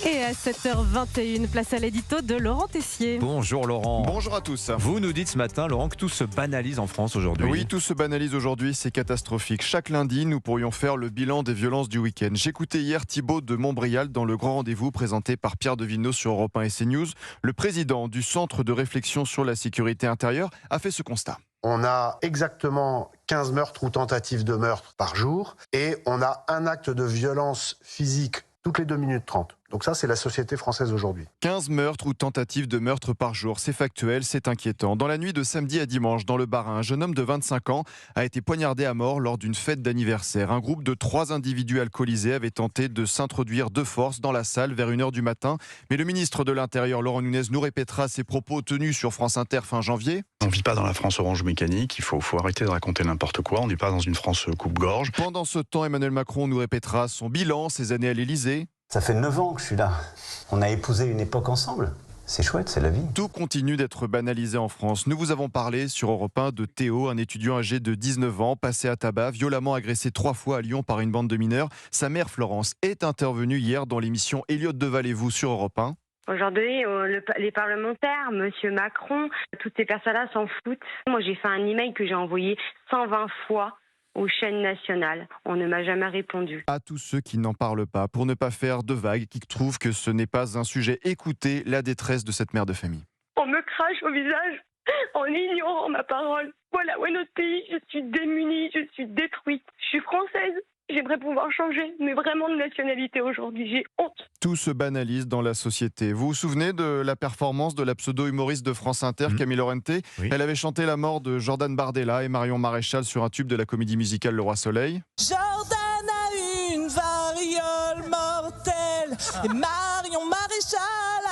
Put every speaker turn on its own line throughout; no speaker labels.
Et à 7h21, place à l'édito de Laurent Tessier.
Bonjour Laurent.
Bonjour à tous.
Vous nous dites ce matin, Laurent, que tout se banalise en France aujourd'hui.
Oui, tout se banalise aujourd'hui, c'est catastrophique. Chaque lundi, nous pourrions faire le bilan des violences du week-end. J'écoutais hier Thibaut de Montbrial dans le grand rendez-vous présenté par Pierre de Villeneuve sur Europe 1 et CNews. Le président du Centre de réflexion sur la sécurité intérieure a fait ce constat.
On a exactement 15 meurtres ou tentatives de meurtre par jour et on a un acte de violence physique toutes les 2 minutes 30. Donc ça, c'est la société française aujourd'hui.
15 meurtres ou tentatives de meurtre par jour, c'est factuel, c'est inquiétant. Dans la nuit de samedi à dimanche, dans le Bas-Rhin, un jeune homme de 25 ans a été poignardé à mort lors d'une fête d'anniversaire. Un groupe de 3 individus alcoolisés avait tenté de s'introduire de force dans la salle vers 1h du matin. Mais le ministre de l'Intérieur, Laurent Nunez, nous répétera ses propos tenus sur France Inter fin janvier.
On ne vit pas dans la France orange mécanique, il faut arrêter de raconter n'importe quoi, on n'est pas dans une France coupe-gorge.
Pendant ce temps, Emmanuel Macron nous répétera son bilan, ses années à l'Élysée.
Ça fait 9 ans que je suis là. On a épousé une époque ensemble. C'est chouette, c'est la vie.
Tout continue d'être banalisé en France. Nous vous avons parlé sur Europe 1 de Théo, un étudiant âgé de 19 ans, passé à tabac, violemment agressé 3 fois à Lyon par une bande de mineurs. Sa mère Florence est intervenue hier dans l'émission Elliott Deval et vous sur Europe 1.
Aujourd'hui, les parlementaires, Monsieur Macron, toutes ces personnes-là s'en foutent. Moi, j'ai fait un email que j'ai envoyé 120 fois aux chaînes nationales. On ne m'a jamais répondu.
À tous ceux qui n'en parlent pas, pour ne pas faire de vagues, qui trouvent que ce n'est pas un sujet, écoutez la détresse de cette mère de famille.
On me crache au visage en ignorant ma parole. Voilà où est notre pays. Je suis démunie, je suis détruite. Je suis française. J'aimerais pouvoir changer, mais vraiment de nationalité aujourd'hui. J'ai honte.
Tout se banalise dans la société. Vous vous souvenez de la performance de la pseudo-humoriste de France Inter, Camille Laurenti ?
Oui.
Elle avait chanté la mort de Jordan Bardella et Marion Maréchal sur un tube de la comédie musicale Le Roi Soleil.
Jordan a une variole mortelle et Marion Maréchal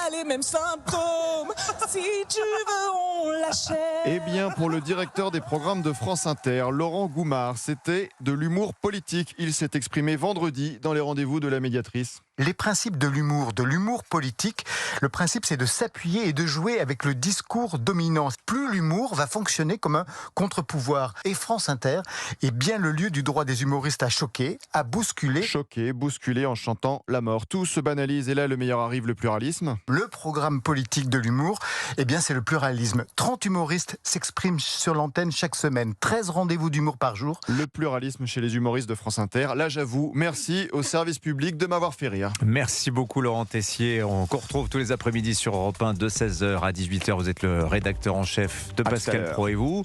a les mêmes symptômes. Si tu veux, on l'achète.
Eh bien, pour le directeur des programmes de France Inter, Laurent Goumard, c'était de l'humour politique. Il s'est exprimé vendredi dans les rendez-vous de la médiatrice.
Les principes de l'humour politique, le principe c'est de s'appuyer et de jouer avec le discours dominant. Plus l'humour va fonctionner comme un contre-pouvoir. Et France Inter est bien le lieu du droit des humoristes à choquer, à bousculer.
Choqué, bousculé en chantant la mort. Tout se banalise et là, le meilleur arrive, le pluralisme.
Le programme politique de l'humour, eh bien c'est le pluralisme. 30 humoristes s'expriment sur l'antenne chaque semaine. 13 rendez-vous d'humour par jour.
Le pluralisme chez les humoristes de France Inter. Là, j'avoue, merci au service public de m'avoir fait rire.
Merci beaucoup Laurent Tessier. On retrouve tous les après-midi sur Europe 1 de 16h à 18h. Vous êtes le rédacteur en chef de Pascal Pro et vous.